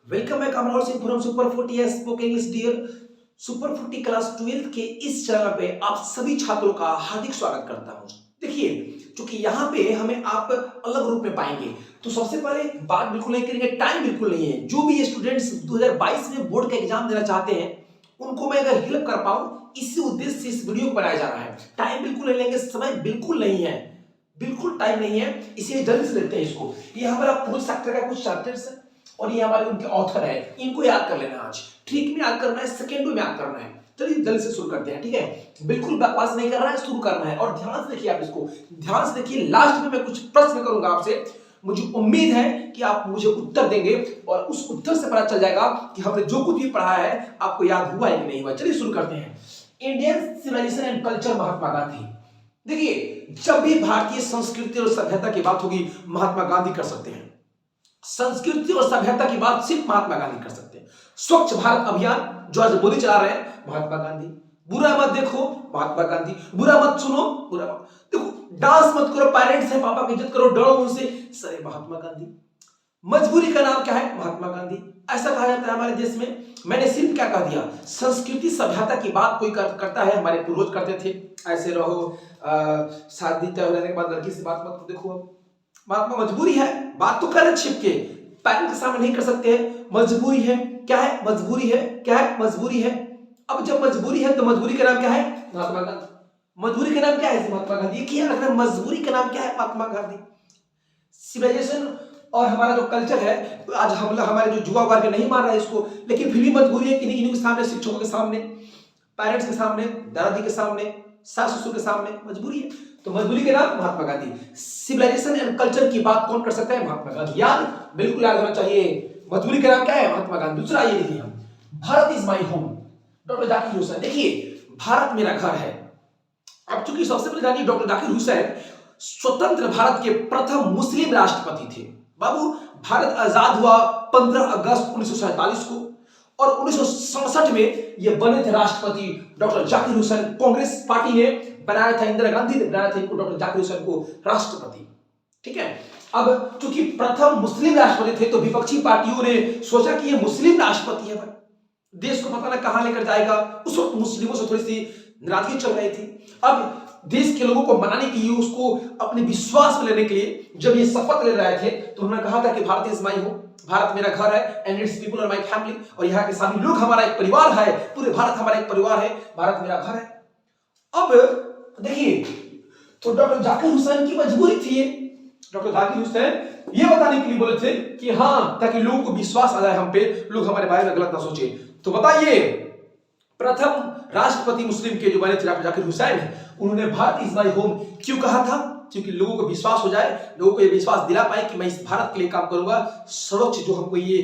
Welcome back Amrol Singh from super 40 spoken English dear super 40 class 12 के इस channel पे आप सभी छात्रों का हार्दिक स्वागत करता हूं। देखिए, क्योंकि यहाँ पे हमें आप अलग रूप में पाएंगे, तो सबसे पहले बात बिल्कुल नहीं करेंगे, टाइम बिल्कुल नहीं है। जो भी स्टूडेंट्स 2022 में बोर्ड का एग्जाम देना चाहते हैं, उनको मैं अगर हेल्प कर पाऊं, इसी उद्देश्य से इस वीडियो को बनाया जा रहा है। टाइम बिल्कुल नहीं लेंगे, समय बिल्कुल नहीं है, बिल्कुल टाइम नहीं है, इसलिए जल्दी से लेते हैं इसको। ये हमारा पूर्ण सेक्टर का कुछ चैप्टर्स है और ये हमारे उनके ऑथर है, इनको याद कर लेना। आज ट्रिक में याद करना है, सेकेंडों में याद करना है। चलिए जल्दी से शुरू करते हैं, ठीक है? बिल्कुल बकवास नहीं करना है, शुरू करना है। और ध्यान से देखिए, आप इसको ध्यान से देखिए। लास्ट में मैं कुछ प्रश्न करूंगा आपसे, मुझे उम्मीद है कि आप मुझे उत्तर देंगे और उस उत्तर से पता चल जाएगा कि हमने जो कुछ भी पढ़ा है आपको याद हुआ है कि नहीं हुआ। चलिए शुरू करते हैं। Indian civilisation and culture, Mahatma Gandhi. देखिए, जब भी भारतीय संस्कृति और सभ्यता की बात होगी, महात्मा गांधी कर सकते हैं। संस्कृति और सभ्यता की बात सिर्फ महात्मा गांधी कर सकते हैं। स्वच्छ भारत अभियान जो आज मोदी चला रहे हैं, महात्मा गांधी। बुरा मत देखो, महात्मा गांधी। बुरा मत सुनो, बुरा मत देखो। डांस मत करो, पेरेंट्स है, पापा की इज्जत करो, डरो उनसे, सर महात्मा गांधी। मजबूरी का नाम क्या है? महात्मा गांधी। ऐसा कहा जाता है हमारे देश में। मैंने सिर्फ क्या कह दिया, संस्कृति सभ्यता की बात कोई करता है, हमारे पूर्वज करते थे। ऐसे रहो, शादी तय होने के बाद लड़की से बात मत देखो। अब महात्मा मजबूरी है, बात तो करें छिप के, पेरेंट के सामने नहीं कर सकते हैं। मजबूरी है, क्या है? मजबूरी है, क्या है? मजबूरी है। अब जब मजबूरी है तो मजबूरी का नाम क्या है? महात्मा गांधी। मजबूरी का नाम क्या है? महात्मा गांधी। किया रखना, मजबूरी का नाम क्या है? महात्मा गांधी। सिविलाइजेशन और हमारा जो कल्चर है, आज हम हमारे जो युवा वर्ग नहीं मान रहा है इसको, लेकिन फिर भी मजबूरी है किन्हीं किन्हीं के सामने, शिक्षकों के सामने, पेरेंट्स के सामने, दादाजी के सामने, सास ससुर के सामने मजबूरी है। तो मजबूरी के नाम Mahatma Gandhi. Civilisation and culture की बात कौन कर सकता है? महात्मा गांधी। याद, बिल्कुल याद होना चाहिए। मजबूरी का नाम क्या है? महात्मा गांधी। दूसरा ये देखिए, हम Bharat is my home, doctor Zakir Hussain. देखिए, भारत मेरा घर है। अब चूंकि सबसे पहले जानिए, डॉक्टर जाकिर हुसैन स्वतंत्र भारत के प्रथम मुस्लिम राष्ट्रपति थे। बाबू, भारत आजाद हुआ 15 अगस्त 1947 को, और 1967 में ये बने थे राष्ट्रपति डॉक्टर जाकिर हुसैन। कांग्रेस पार्टी ने बनाया था, इंदिरा गांधी ने बनाया था इनको, डॉक्टर जाकिर हुसैन को राष्ट्रपति। ठीक है। अब चूंकि प्रथम मुस्लिम राष्ट्रपति थे, तो विपक्षी पार्टियों ने सोचा कि ये मुस्लिम राष्ट्रपति है, देश को पता ना कहां लेकर जाएगा। उस वक्त मुस्लिमों से थोड़ी सी नाराजगी चल रही थी। अब देश के लोगों को मनाने के लिए, उसको अपने विश्वास में लेने के लिए जब ये शपथ ले रहे थे, तो उन्होंने कहा था कि Bharat is my home, Bharat मेरा घर है, and its people are my family, और यहाँ के सभी लोग हमारा एक परिवार है, पूरे भारत हमारा एक परिवार है, भारत मेरा घर है। अब देखिए, तो डॉक्टर जाकिर हुसैन की मजबूरी थी, डॉक्टर जाकिर हुसैन ये बताने के लिए बोले थे कि हाँ, ताकि लोगों को विश्वास आ जाए हम पे, लोग हमारे बारे में गलत ना सोचे। तो बताइए, प्रथम राष्ट्रपति मुस्लिम के जो बने थे डॉक्टर जाकिर हुसैन, उन्होंने भारत इज माई होम क्यों कहा था? क्योंकि लोगों को विश्वास हो जाए, लोगों को ये विश्वास दिला पाए कि मैं इस भारत के लिए काम करूंगा, सर्वोच्च जो हमको ये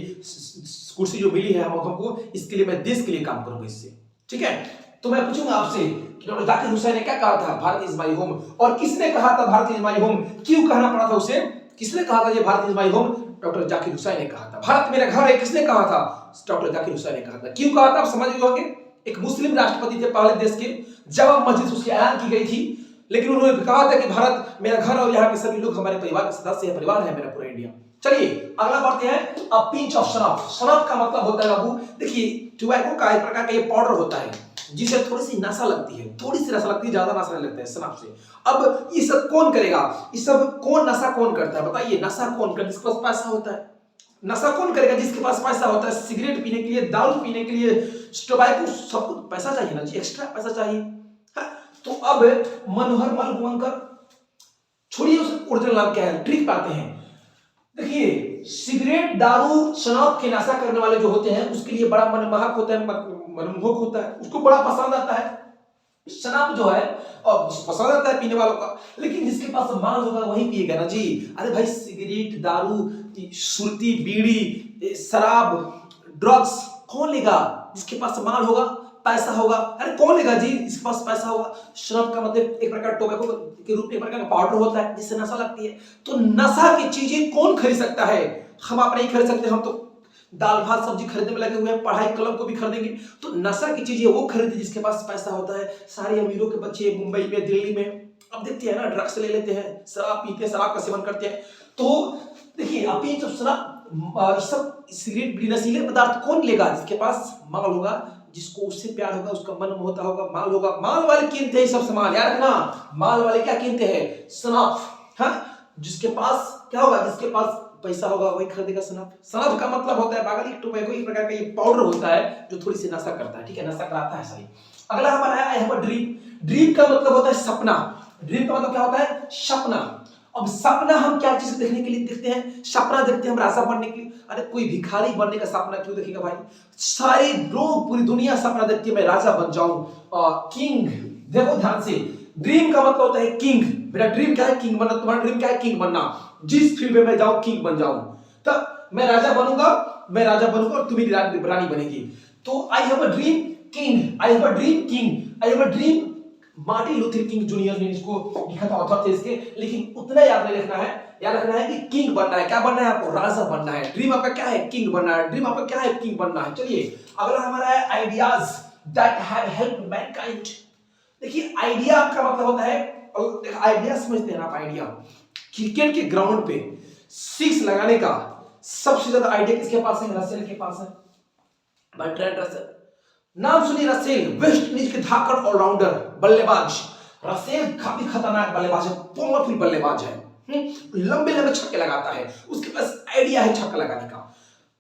कुर्सी जो मिली है हमको, इसके लिए मैं देश के लिए काम करूंगा इससे। ठीक है। तो मैं पूछूंगा आपसे कि डॉक्टर जाकिर हुसैन ने क्या कहा था? Bharat is my home. और किसने कहा था भारत इज माई होम? क्यों कहना पड़ा था उसे? किसने कहा था ये Bharat is my home? Doctor Zakir Hussain ने कहा था। भारत मेरा घर है, किसने कहा था? डॉक्टर जाकिर हुसैन ने कहा था। क्यों कहा था? आप समझ गए होंगे। एक मुस्लिम राष्ट्रपति थे पहले देश के, जामा मस्जिद उसकी ऐलान की गई थी, लेकिन उन्होंने कहा था कि भारत मेरा घर और यहाँ के सभी लोग हमारे परिवार के सदस्य हैं, परिवार है मेरा पूरा इंडिया। चलिए अगला बढ़ते हैं। अब पिंच ऑफ शराब। शराब का मतलब होता है बाबू, देखिए, टोबैको का एक प्रकार का ये पाउडर होता है जिसे थोड़ी सी नशा लगती है, थोड़ी सी नशा लगती है, ज्यादा नशा नहीं लगता है शराब से। अब ये सब कौन करेगा? ये सब कौन नशा कौन करता है? बताइए, नशा कौन करता है? जिसके पास पैसा होता है। नशा कौन करेगा? जिसके पास पैसा होता है। सिगरेट पीने के लिए, दारू पीने के लिए, टोबैको, सबको पैसा चाहिए ना जी, एक्स्ट्रा पैसा चाहिए। तो अब मनोहर मलगुवंकर, छोड़िए उस ओरिजिनल नाम क्या है, ट्रिक पाते हैं। देखिए, सिगरेट, दारू, शराब के नशा करने वाले जो होते हैं, उसके लिए बड़ा मनमोहक होता है, मनमोहक होता है, उसको बड़ा पसंद आता है शराब जो है, और पसंद आता है पीने वालों का। लेकिन जिसके पास माल होगा वही पिएगा ना जी। अरे भाई, सिगरेट, दारू, सुरती, बीड़ी, शराब, ड्रग्स कौन लेगा? जिसके पास माल होगा, पैसा होगा। अरे कौन लेगा जी? जिसके पास पैसा होगा। शराब का मतलब एक प्रकार टोबैको के रूप में एक प्रकार का पाउडर होता है जिससे नशा लगती है। तो नशा की चीजें कौन खरीद सकता है? हम आप नहीं खरीद सकते, हम तो दाल भात सब्जी खरीदने में लगे हुए हैं, पढ़ाई कलम को भी खरीदेंगे। तो नशा की चीजें वो खरीदते जिसके पास पैसा होता है। सारे अमीरों के बच्चे मुंबई में, दिल्ली में, अब देखते हैं ना, ड्रग्स ले लेते हैं, शराब पीते हैं, शराब का सेवन करते हैं। तो देखिए, अभी जब शराब सब सिगरेट बीड़ी नशीले पदार्थ कौन लेगा? जिसके पास माल होगा, जिसको उससे प्यार होगा, उसका मन होता होगा, माल होगा। माल वाले कीनते हैं सब सामान, याद रखना। माल वाले क्या कीनते हैं? शराब। हाँ, जिसके पास क्या होगा? जिसके पास पैसा होगा वही खरीदेगा शराब। शराब का मतलब होता है पागल, एक टोबैको, एक प्रकार का ये पाउडर होता है जो थोड़ी सी नशा करता है, ठीक है, नशा कराता है सही। अगला हमारा है I have a dream. Dream का मतलब होता है सपना। ड्रीम का मतलब क्या होता है? सपना। अब सपना हम क्या चीज देखने के लिए देखते हैं? सपना देखते हैं हम राजा बनने के लिए। अरे कोई भिखारी बनने का सपना क्यों देखेगा भाई? सारे लोग, पूरी दुनिया सपना देखती है मैं राजा बन जाऊं, किंग। देखो ध्यान से, ड्रीम का मतलब होता है किंग। मेरा ड्रीम क्या है? किंग बनना। तुम्हारा ड्रीम क्या है? किंग बनना। जिस फील्ड में मैं जाऊं किंग बन जाऊं, तब मैं राजा बनूंगा, मैं राजा बनूंगा और तुम्हें रानी बनेगी। तो I have a dream king, I have a dream king, I have a dream. Martin Luther king junior ने इसको लिखा था, ऑथर थे इसके। लेकिन उतना याद नहीं रखना है, याद रखना है कि किंग बनना है। क्या बनना है आपको? राजा बनना है। ड्रीम आपका क्या है? किंग बनना है। ड्रीम आपका क्या है? किंग बनना है। चलिए अगला हमारा है ideas that have helped Mankind. देखिए आइडिया का मतलब होता है, आइडिया समझते हैं आप? आइडिया, क्रिकेट के ग्राउंड पे सिक्स लगाने का सबसे ज्यादा आइडिया किसके पास है? रसेल के पास है, बर्ट्रैंड रसेल। नाम सुनिए रसेल, वेस्ट इंडीज के धाकड़ ऑलराउंडर बल्लेबाज। रसेल काफी खतरनाक बल्लेबाज है, पावरफुल बल्लेबाज है। लंबे लंबे छक्के लगाता है, उसके पास आइडिया है छक्का लगाने का।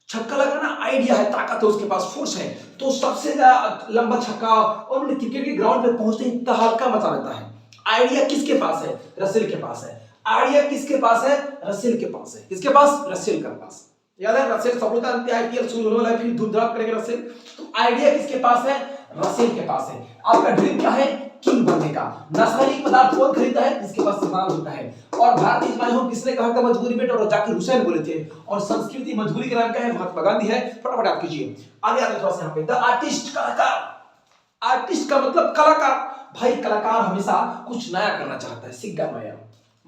छक्का लगाना आइडिया है, ताकत है उसके पास, फोर्स है। तो सबसे ज्यादा लंबा छक्का, और क्रिकेट के ग्राउंड पे पहुंचते ही तहलका मचा देता है। आइडिया किसके पास है? रसेल के पास है। आइडिया किसके पास है? रसेल के पास है। किसके पास? रसेल के पास। याद है रसेल सब लोग जानते हैं, आईपीएल शुरू होने वाला है, फिर धूमधाम करेंगे रसेल। तो आइडिया किसके पास है? रसेल के पास है। आपका ड्रीम क्या है? किंग बनने का। नशा पदार्थ कौन खरीदता है? जिसके पास सामान होता है। और भारतीय जनता किसने कहा था मजबूरी में? और जाकिर हुसैन बोले थे। और संस्कृति मजबूरी का नाम क्या है? महात्मा गांधी है। फटाफट आप कीजिए आगे आगे थोड़ा सा यहाँ पे। द आर्टिस्ट, कलाकार। आर्टिस्ट का मतलब कलाकार। भाई कलाकार हमेशा कुछ नया करना चाहता है, सीख गया नया।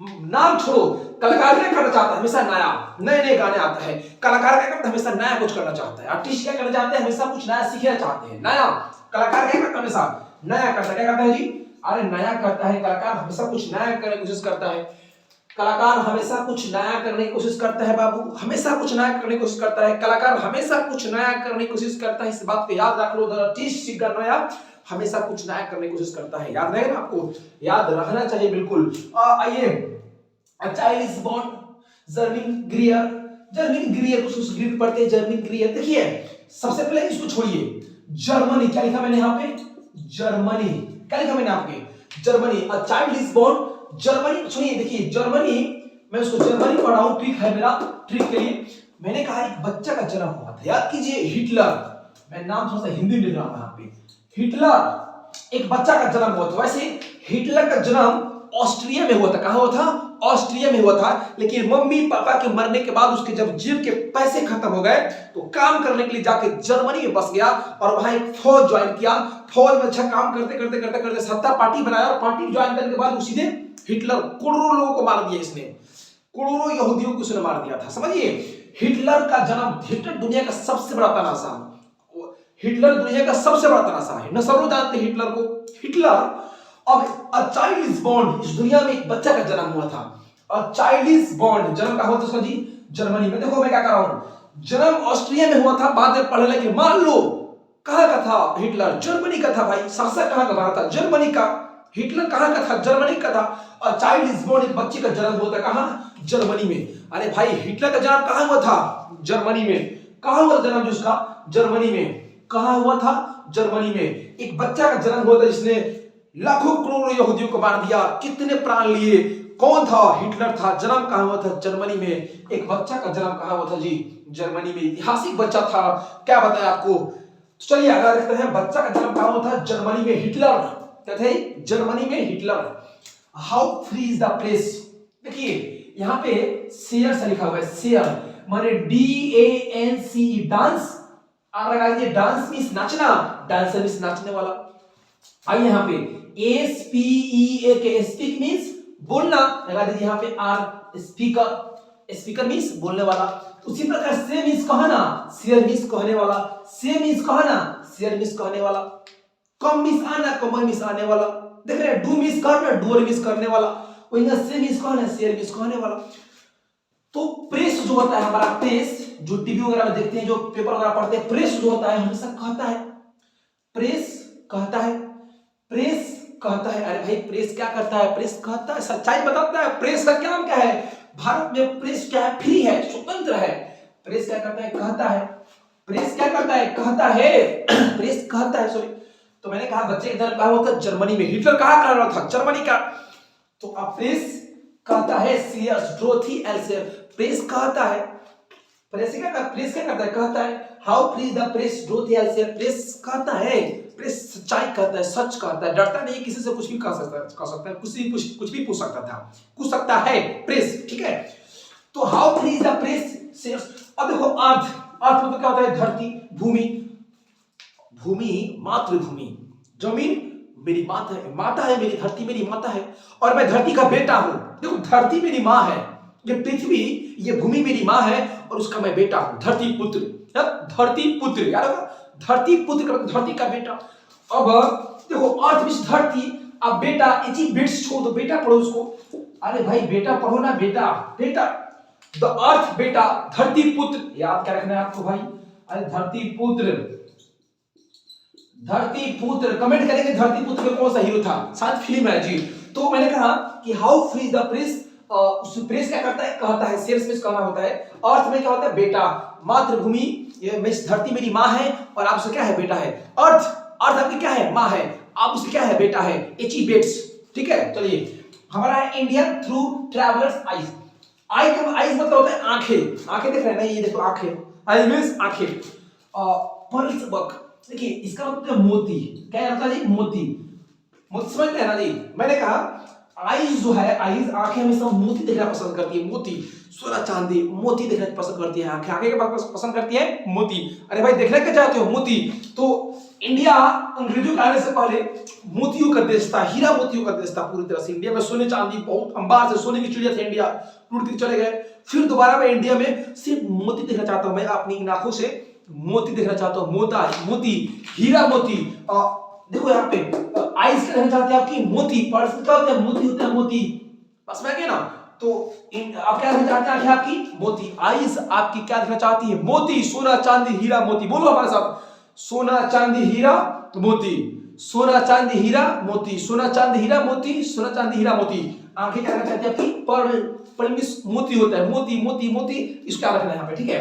नाम छोड़ो, कलाकार क्या करना चाहता है? हमेशा नया, नए नए गाने आता है। कलाकार क्या करता है? हमेशा नया कुछ करना चाहता है। आर्टिस्ट क्या करना चाहते हैं? हमेशा कुछ नया सीखना चाहते हैं, नया। कलाकार क्या करता है? हमेशा नया करता है। क्या करता है जी? अरे नया करता है। कलाकार हमेशा कुछ नया करने की कोशिश करता है। कलाकार हमेशा कुछ नया करने की कोशिश करता है बाबू, हमेशा कुछ नया करने की कोशिश करता है। कलाकार हमेशा कुछ नया करने की कोशिश करता है। इस बात को याद रख लो, द आर्टिस्ट सीख नया, हमेशा कुछ नया करने की कोशिश करता है। याद रहेगा आपको, याद रखना चाहिए बिल्कुल। आइए, A child is born, जर्मिन ग्रियर। जर्मिन ग्रियर कुछ ग्रीक पढ़ते हैं, जर्मिन ग्रियर। देखिए सबसे पहले इसको छोड़िए, जर्मनी क्या लिखा मैंने यहाँ पे? जर्मनी। क्या लिखा मैंने आपके? Germany. A child is born, Germany. सुनिए देखिए, जर्मनी, मैं उसको जर्मनी पढ़ रहा हूँ, ट्रिक है मेरा, ट्रिक के लिए। मैंने कहा एक बच्चा का जन्म हुआ था, याद कीजिए, हिटलर। मैं नाम थोड़ा सा हिंदी लिख रहा हूँ यहाँ पे। हिटलर, एक बच्चा का जन्म हुआ था। वैसे हिटलर का जन्म ऑस्ट्रिया में हुआ था। कहां हुआ था? ऑस्ट्रिया में हुआ था। लेकिन मम्मी पापा के मरने के बाद उसके जब जेब के पैसे खत्म हो गए तो काम करने के लिए जाके जर्मनी में बस गया और वहां एक फौज ज्वाइन किया। फौज में अच्छा काम करते करते करते करते सत्ता पार्टी बनाया, और पार्टी ज्वाइन करने के बाद सीधे हिटलर करोड़ों लोगों को मार दिया इसने, करोड़ों यहूदियों को उसने मार दिया था। समझिए, हिटलर का जन्म, हिटलर दुनिया का सबसे बड़ा तनाशा, हिटलर दुनिया का सबसे बड़ा तनाशा है ना, सब लोग जानते हैं हिटलर को। हिटलर, अब अ चाइल्ड इज बॉर्न, इस दुनिया में एक बच्चा का जन्म हुआ था। अ चाइल्ड इज बॉर्न, जन्म कहां हुआ था उसका जी? जर्मनी में। देखो मैं क्या कर रहा हूं, जन्म ऑस्ट्रिया में हुआ था, बाद में पढ़ने लगे। मान लो कहां का था हिटलर? जर्मनी का था भाई। शासक कहां का बना था? जर्मनी का। हिटलर कहां का था? जर्मनी का था। अ चाइल्ड इज बॉर्न, एक बच्चे का जन्म हुआ था कहां? जर्मनी में। अरे भाई हिटलर का जन्म कहां हुआ था? जर्मनी में। कहां हुआ था जन्म जिसका? जर्मनी में। कहां हुआ था? जर्मनी में। एक बच्चा का जन्म हुआ था जिसने लाखों करोड़ों यहूदियों को मार दिया, कितने प्राण लिए। कौन था? हिटलर था। जन्म कहां हुआ था? जर्मनी में। एक बच्चा का जन्म कहां हुआ था जी? जर्मनी में। ऐतिहासिक बच्चा था, क्या बताया आपको। तो चलिए आगे देखते हैं, बच्चा का जन्म कहां हुआ था? जर्मनी में। हिटलर क्या थे? जर्मनी में Hitler. How free is the place? देखिए यहां पे शेयर से लिखा हुआ है, शेयर माने DANCE, डांस। और लगाइए, डांस मींस नाचना, डांसर मींस नाचने वाला। आइए यहाँ पे SPEAK, स्पीक मींस बोलना, लगा दीजिए यहाँ पे R, स्पीकर, स्पीकर मींस बोलने वाला। उसी प्रकार से मींस कहना, शेयर मींस कहने वाला, से मींस कहना, शेयर मींस कहने वाला। कम मींस आना, कमर मींस आने वाला। देख रहे हैं, डू मींस करना, डूअर मींस करने वाला। वही ना, से मींस कहना, शेयर मींस कहने वाला। तो प्रेस जो होता है हमारा, प्रेस जो टीवी वगैरह में देखते हैं, जो पेपर वगैरह पढ़ते हैं, प्रेस जो होता है हमेशा कहता है, प्रेस कहता है, प्रेस कहता है। अरे भाई प्रेस क्या करता है? प्रेस कहता है, सच्चाई बताता है। प्रेस का काम क्या है? भारत में प्रेस क्या है? फ्री है, स्वतंत्र है। प्रेस क्या करता है? कहता है। प्रेस क्या करता है? कहता है। प्रेस कहता है, सॉरी। तो मैंने कहा बच्चे इधर कहा हुआ था जर्मनी में, हिटलर कहां कर रहा था? जर्मनी का। तो अब प्रेस कहता है सीयर्स ड्रोथी एल्सेर, प्रेस कहता है। प्रेस क्या करता है? कहता है। How free the press Dorothy L Sayers, press कहता है। प्रेस सच्चाई कहता है, सच कहता है, डरता नहीं, किसी से कुछ भी कह सकता है, कुछ भी पूछ सकता था, पूछ सकता है प्रेस, ठीक है। तो how free the press shares. अब देखो अर्थ, अर्थ मतलब क्या होता है? धरती, भूमि, भूमि मातृभूमि, जमीन मेरी माता है, माता है मेरी, धरती मेरी माता है, और मैं धरती का बेटा हूं। देखो धरती मेरी माँ है, ये पृथ्वी, ये भूमि मेरी माँ है, और उसका मैं बेटा हूं, धरती पुत्र। धरती पुत्र, याद होगा, धरती पुत्र का धरती का बेटा। अब देखो अर्थ विश धरती, अब बेटा, इची बिट्स छोड़ दो, बेटा पढ़ो उसको। अरे भाई बेटा पढ़ो ना, बेटा, बेटा, द अर्थ बेटा, धरती पुत्र, याद क्या रखना है आपको भाई? अरे धरती पुत्र, धरती पुत्र, कमेंट करेंगे धरती पुत्र में कौन सा हीरो था, शायद फिल्म है जी। तो मैंने कहा कि हाउ फ्री द प्रेस, उस प्रेस क्या करता है? कहता है, शेर में कहना होता है। अर्थ में क्या होता है? बेटा, मातृभूमि, ये धरती मेरी माँ है, और आप उसका क्या है? बेटा है। अर्थ, अर्थ आपकी क्या है? माँ है, आप उससे क्या है? बेटा है, एचिबेट्स, ठीक है। चलिए हमारा है इंडिया थ्रू ट्रैवलर्स आईज। आई का आईज मतलब होता है आंखें, आंखें देख रहे हैं ना, ये देखो आंखें, आई मींस आंखें। पर्ल्स बक, देखिए इसका मतलब है मोती, क्या होता है जी? मोती, मोती समझते हैं ना जी। मैंने कहा आईज जो है, आईज आंखें हमेशा मोती देखना पसंद करती है, मोती, सोना चांदी, मोती देखना पसंद करती है आंखें, आंखें के पास पसंद करती है मोती। अरे भाई देखना क्या चाहते हो? मोती। तो इंडिया अंग्रेजों के आने से पहले मोतियों का देश था, हीरा मोतियों का देश था पूरी तरह से। इंडिया में सोने चांदी बहुत अंबार से सोने की चिड़िया थी, इंडिया टूट के चले गए। फिर दोबारा मैं इंडिया में सिर्फ मोती देखना चाहता हूं, मैं अपनी आंखों से मोती देखना चाहता हूं, मोता, मोती, हीरा मोती। देखो यहाँ पे आइस का रहना चाहते हैं आपकी मोती, पर्स क्या होता है? मोती होता है, मोती, बस में गए ना। तो आप क्या देखना चाहते हैं? आपकी मोती, आइस आपकी क्या देखना चाहती है? मोती, सोना चांदी हीरा मोती। बोलो हमारे साथ, सोना चांदी हीरा मोती, सोना चांदी हीरा मोती, सोना चांदी हीरा मोती, सोना चांदी हीरा मोती। आंखें क्या देखना चाहती है आपकी? पर्ल, पर्ल मींस मोती होता है, मोती, मोती, मोती, इसको क्या रखना है यहाँ पे, ठीक है।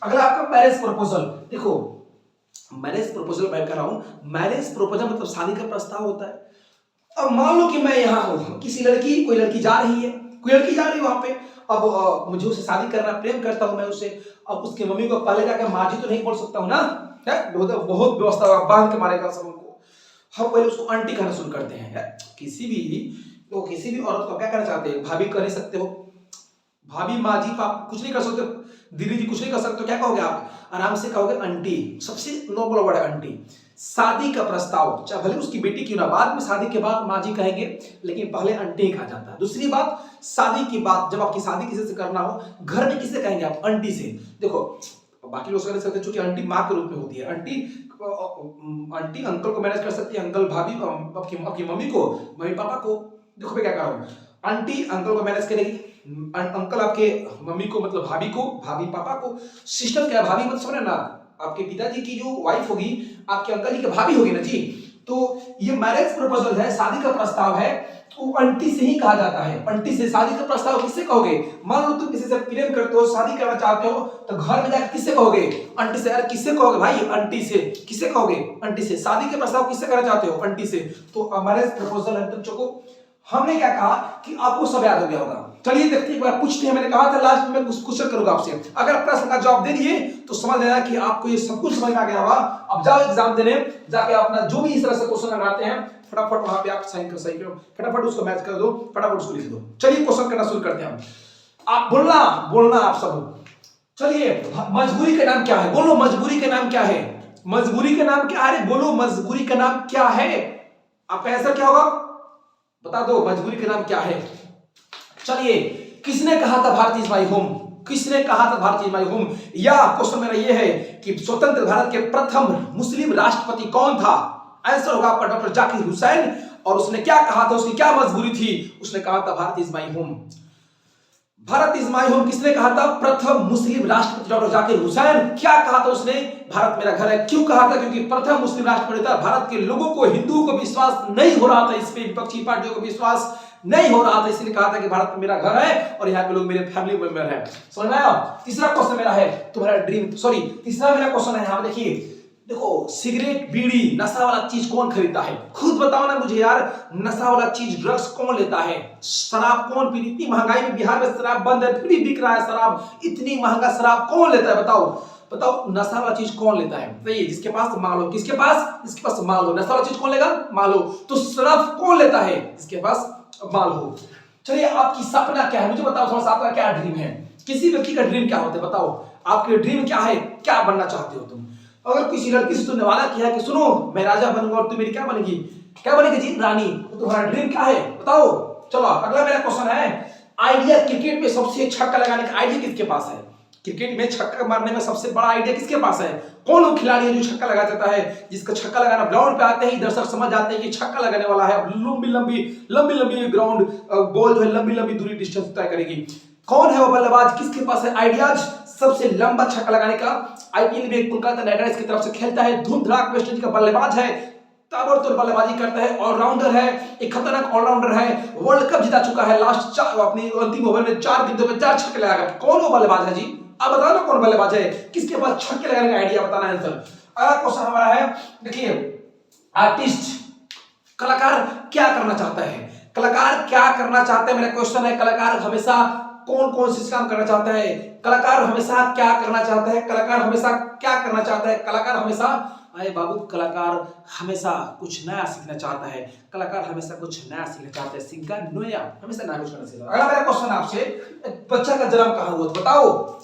अगला आपका मैरिज प्रपोजल। देखो मैरिज प्रपोजल मैं कर रहा हूं, मैरिज प्रपोजल मतलब शादी का प्रस्ताव होता है। अब मान लो कि मैं यहाँ हूँ, किसी लड़की, कोई लड़की जा रही है, कोई लड़की जा रही है वहां पे। अब मुझे उससे शादी करना, प्रेम करता हूं मैं उससे। अब उसके मम्मी को पहले जाकर माँ जी तो नहीं बोल सकता हूँ ना, है बहुत व्यवस्था बांध के मारेगा सब हमको। हम पहले उसको आंटी कहना शुरू करते हैं। किसी भी औरत को क्या करना चाहते हैं? भाभी कह नहीं सकते हो, भाभी, माँ जी, पापा कुछ नहीं कर सकते, दीदी जी कुछ नहीं कर सकते, तो क्या कहोगे आप? आराम से कहोगे आंटी, सबसे नॉर्मल वर्ड है आंटी। शादी का प्रस्ताव, चाहे भले उसकी बेटी क्यों ना, बाद में शादी के बाद माँ जी कहेंगे, लेकिन पहले आंटी कहा जाता है। दूसरी बात, शादी की बात, जब आपकी शादी किसी से करना हो, घर में किससे कहेंगे आप? आंटी से। देखो बाकी लोग सकते चूंकि आंटी माँ के रूप में होती है, आंटी, आंटी अंकल को मैनेज कर सकती है, अंकल भाभी, आपकी मम्मी को, मम्मी पापा को। देखो मैं क्या कर रहा हूँ, आंटी अंकल को मैनेज करेगी, अंकल आपके मम्मी को मतलब भाभी को, भाभी पापा को। सिस्टम क्या है? भाभी मत समझना ना, आपके पिताजी की जो वाइफ होगी आपके अंकल जी की भाभी होगी ना जी। तो ये मैरिज प्रपोजल है, शादी का प्रस्ताव है, तो आंटी से ही कहा जाता है। आंटी से शादी का प्रस्ताव किससे कहोगे? मान लो तुम किसी से प्रेम करते हो, शादी करना चाहते हो, तो घर में जाकर किससे कहोगे? आंटी से। यार किससे कहोगे भाई? आंटी से। किससे कहोगे? आंटी से। शादी के प्रस्ताव किससे करना चाहते हो? आंटी से। तो मैरिज प्रपोजल है बच्चों को। हमने क्या कहा कि आपको सब याद हो गया होगा। चलिए देखते हैं, एक बार पूछते हैं। मैंने कहा था लास्ट में कुछ क्वेश्चन करूंगा आपसे, अगर प्रश्न का जवाब दे दिए तो समझ लेना कि आपको ये सब कुछ समझ में आ गया होगा। अब जाओ एग्जाम देने, जाके अपना जो भी इस तरह से क्वेश्चन लगाते हैं फटाफट वहां पे आप साइन कर, सही करो, फटाफट उसको मैच कर दो, फटाफट उसको लिख दो। चलिए क्वेश्चन करना शुरू करते हैं। आप बोलना आप सब। चलिए मजबूरी का नाम क्या है? बोलो मजबूरी का नाम क्या है? मजबूरी का नाम क्या है? बोलो मजबूरी का नाम क्या है? आपका आंसर क्या होगा? बता दो मजबूरी का नाम क्या है। चलिए किसने कहा था भारत इज माय होम? किसने कहा था भारत इज माय होम? या क्वेश्चन मेरा ये है कि स्वतंत्र भारत के प्रथम मुस्लिम राष्ट्रपति कौन था? आंसर होगा आपका डॉक्टर जाकिर हुसैन। और उसने क्या कहा था? उसकी क्या मजबूरी थी? उसने कहा था Bharat is my home. Bharat is my home किसने कहा था? प्रथम मुस्लिम राष्ट्रपति डॉक्टर जाकिर हुसैन। क्या कहा था उसने? भारत मेरा घर है। क्यों कहा था? क्योंकि प्रथम मुस्लिम राष्ट्रपति था। भारत के लोगों को, हिंदुओं को विश्वास नहीं हो रहा था, इस पे विपक्षी पार्टियों को विश्वास नहीं हो रहा था, इसलिए कहा था कि भारत मेरा घर है और यहाँ के लोग मेरे फैमिली मेंबर हैं। समझ में आया? तीसरा क्वेश्चन मेरा है, तुम्हारा ड्रीम, सॉरी तीसरा मेरा क्वेश्चन है यहाँ देखिए, देखो सिगरेट, बीड़ी, नशा वाला चीज कौन खरीदता है? खुद बताओ ना मुझे यार, नशा वाला चीज, ड्रग्स कौन लेता है? शराब कौन पी? इतनी महंगाई में बिहार में शराब बंद है, फिर भी बिक रहा है शराब। इतनी महंगा शराब कौन लेता है? बताओ बताओ, नशा वाला चीज कौन लेता है? बताइए, जिसके पास माल हो, किसके पास? जिसके पास माल हो। नशा वाला चीज कौन लेगा? माल हो। तो शराब कौन लेता है? जिसके पास माल हो। चलिए, आपकी सपना क्या है मुझे बताओ थोड़ा सा, आपका क्या ड्रीम है? किसी व्यक्ति का ड्रीम क्या होता है? बताओ, आपके ड्रीम क्या है? क्या बनना चाहते हो तुम? अगर किसी लड़की से तुमने वादा किया है कि सुनो मैं राजा बनूंगा और तुम मेरी क्या बनेगी? क्या बनेगी जी? रानी। तो तुम्हारा ड्रीम क्या है बताओ? चलो अगला मेरा क्वेश्चन है, आइडिया, क्रिकेट में सबसे छक्का लगाने का आइडिया किसके पास है? क्रिकेट में छक्का मारने में सबसे बड़ा आइडिया किसके पास है? कौन वो खिलाड़ी है जो छक्का लगा देता है, जिसका छक्का लगाना ग्राउंड पे आते ही दर्शक समझ जाते हैं कि छक्का लगाने वाला है? लंबी लंबी लंबी लंबी ग्राउंड बॉल जो है लंबी लंबी दूरी डिस्टेंस तय करेगी। कौन है वो बल्लेबाज? किसके पास है आइडियाज सबसे लंबा छक्का लगाने का? आईपीएल में कोलकाता नाइट राइडर्स की तरफ से खेलता है, धूमधड़ाक वेस्ट इंडीज का बल्लेबाज है, ताबड़तोड़ बल्लेबाजी करता है, ऑलराउंडर है, एक खतरनाक ऑलराउंडर है, वर्ल्ड कप जीता चुका है, लास्ट अपनी अंतिम ओवर में 4 गेंदों में 4 छक्के लगाया। कौन वो बल्लेबाज है जी? आप बताओ ना कौन बल्लेबाज है, किसके पास छक्के लगाने का आइडिया, बताना है आंसर। अगला क्वेश्चन हमारा है, देखिए आर्टिस्ट, कलाकार क्या करना चाहता है? कलाकार क्या करना चाहता है मेरा क्वेश्चन है। कलाकार हमेशा कौन कौन से काम करना चाहता है? कलाकार हमेशा क्या करना चाहता है? कलाकार हमेशा क्या करना चाहता है? कलाकार हमेशा, अरे बाबू, कलाकार हमेशा कुछ नया सीखना चाहता है। कलाकार हमेशा कुछ नया सीखना चाहता है, सीखा नया, हमेशा नया कुछ करना सीखता है। अगला मेरा क्वेश्चन आपसे, एक बच्चा का जन्म कहाँ हुआ? बताओ,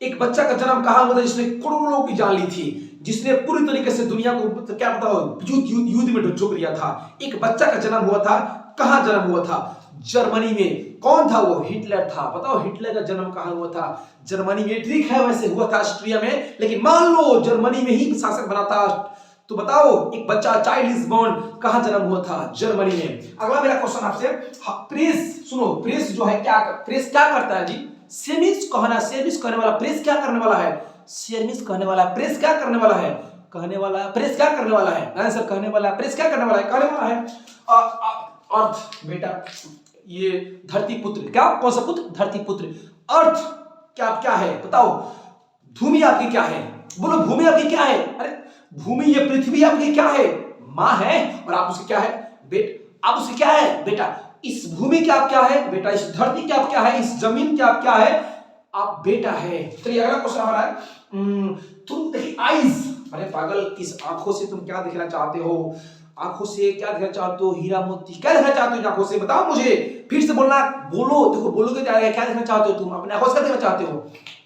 एक बच्चा का जन्म कहाँ हुआ था जिसने करोड़ों की जान ली थी, जिसने पूरी तरीके से दुनिया को क्या बताओ युद्ध में झोंक दिया था? एक बच्चा का जन्म हुआ था, कहाँ जन्म हुआ था? जर्मनी में। कौन था वो? हिटलर था। बताओ हिटलर का जन्म कहाँ हुआ था? जर्मनी में। ठीक है, वैसे हुआ था ऑस्ट्रिया में, लेकिन मान लो जर्मनी में ही शासक बना था। तो बताओ, एक बच्चा चाइल्ड इज बोर्न, कहाँ जन्म हुआ था? जर्मनी में। अगला मेरा क्वेश्चन आपसे, प्रेस, सुनो, प्रेस जो है क्या, प्रेस क्या करता है जी? सेमिस कहना, सेमिस कहने वाला, प्रेस क्या करने वाला है? सेमिस कहने वाला, प्रेस क्या करने वाला है? कहने वाला, प्रेस क्या करने वाला है? आंसर कहने वाला, प्रेस क्या करने वाला है? कहने वाला है। अर्थ बेटा, ये धरती पुत्र, क्या कौन सा पुत्र? धरती पुत्र। अर्थ क्या है बताओ? भूमि आपकी क्या है? बोलो, भूमि आपकी क्या है? अरे भूमि, ये पृथ्वी आपकी क्या है? माँ है, और आप उसकी क्या है? आप उसकी क्या है बेटा? इस भूमि के आप क्या है बेटा? इस धरती के आप क्या है? इस जमीन के आप क्या है? आप बेटा है। चलिए अगला क्वेश्चन हमारा है, तुम देखिए आईज, अरे पागल, इस आंखों से तुम क्या दिखना चाहते हो? आंखों से क्या देखना चाहते हो? हीरा मोती। क्या देखना चाहते हो इन आंखों से? बताओ मुझे, फिर से बोलना, बोलो, देखो बोलोगे क्या देखना चाहते हो तुम? अपने आंखों से क्या देखना चाहते हो?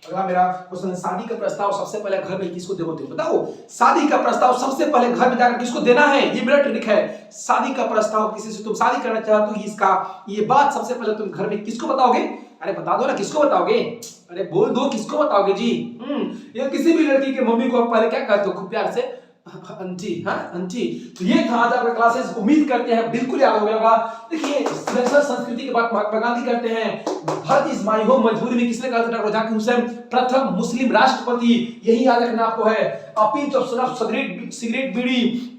अगला मेरा क्वेश्चन है, शादी का प्रस्ताव सबसे पहले घर में किसको दोगे? बताओ, शादी का प्रस्ताव सबसे पहले घर में जाकर किसको देना है? ये मेरा ट्रिक है। शादी का प्रस्ताव, किसी से तुम शादी करना चाहते हो, इसका ये बात सबसे पहले तुम घर में किसको बताओगे? अरे बता दो ना, किसको बताओगे? अरे बोल दो, किसको बताओगे जी? ये किसी भी लड़की के मम्मी को आप पहले क्या कहते हो खूब प्यार से? आंटी। हाँ आंटी। तो ये था आज आपका क्लासेस, उम्मीद करते हैं बिल्कुल याद हो गया होगा। देखिए संस्कृति की बात महात्मा गांधी करते हैं, भारत इज माय होम मजबूरी में किसने कहा था? डॉक्टर जाकिर हुसैन, प्रथम मुस्लिम राष्ट्रपति। यही याद रखना आपको है। पिंच ऑफ शराब, सिगरेट, बीड़ी,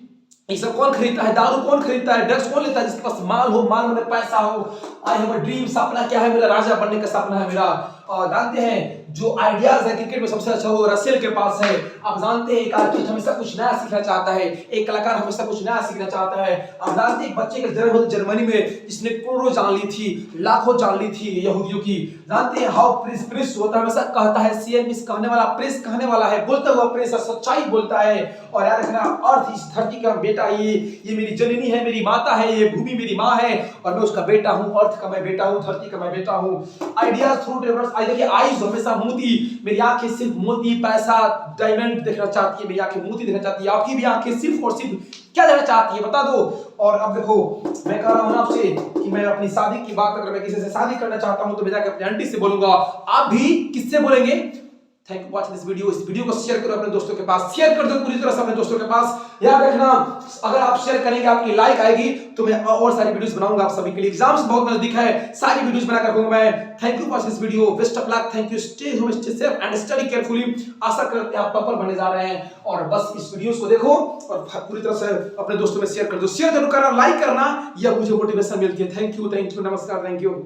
ये सब कौन खरीदता है? दारू कौन खरीदता है? ड्रग्स कौन लेता है? जिसके पास माल हो, माल में पैसा हो। आई हैव अ ड्रीम, सपना क्या है मेरा? राजा बनने का सपना है मेरा। और जानते हैं जो आइडियाज है क्रिकेट में सबसे अच्छा वो रसेल के पास है। आप जानते हैं एक आर्टिस्ट हमेशा कुछ नया सीखना चाहता है, एक कलाकार हमेशा कुछ नया सीखना चाहता है। आप जानते हैं एक बच्चे का जन्म हुआ जर्मनी में, जिसने करोड़ों जान ली थी, लाखों जान ली थी यहूदियों की। जानते हैं हाउ प्रेस होता है, हमेशा कहता है शेयर मिस कहने वाला, प्रेस कहने वाला है, बोलता हुआ प्रेस सच्चाई बोलता है। और याद रखना, अर्थ इस धरती का बेटा, ये मेरी जननी है, मेरी माता है, ये भूमि मेरी माँ है, और मैं उसका बेटा हूँ। अर्थ का मैं बेटा हूँ, धरती का मैं बेटा हूँ। Ideas through travellers. आई देखिए आईज हमेशा मोती, मेरी आंखें सिर्फ मोती, पैसा, डायमंड देखना चाहती है, मेरी आंखें मोती देखना चाहती है। आपकी भी आंखें सिर्फ और सिर्फ क्या देखना चाहती है बता दो। और अब देखो, मैं कह रहा हूं आपसे कि मैं अपनी शादी की बात, अगर मैं किसी से शादी करना चाहता हूं तो मैं जाकर अपनी आंटी से बोलूंगा। आप भी किससे बोलेंगे? Thank you watching this video. इस वीडियो को शेयर करो अपने दोस्तों के पास, शेयर कर दो पूरी तरह से अपने दोस्तों के पास। याद रखना, अगर आप शेयर करेंगे आपकी लाइक आएगी तो मैं और सारी वीडियोस बनाऊंगा आप सभी के लिए। एग्जाम्स बहुत नजदीक है, सारी वीडियोस बनाकर रखूंगा मैं। Thank you watching this video, best of luck, thank you, stay home, stay safe and study carefully. आशा करते हैं आप टॉपर बनने जा रहे हैं, और बस इस वीडियोस को देखो और पूरी तरह से अपने दोस्तों में शेयर कर दो। शेयर जरूर करना, लाइक करना, यह मुझे मोटिवेशन मिलती है। थैंक यू, नमस्कार, थैंक यू।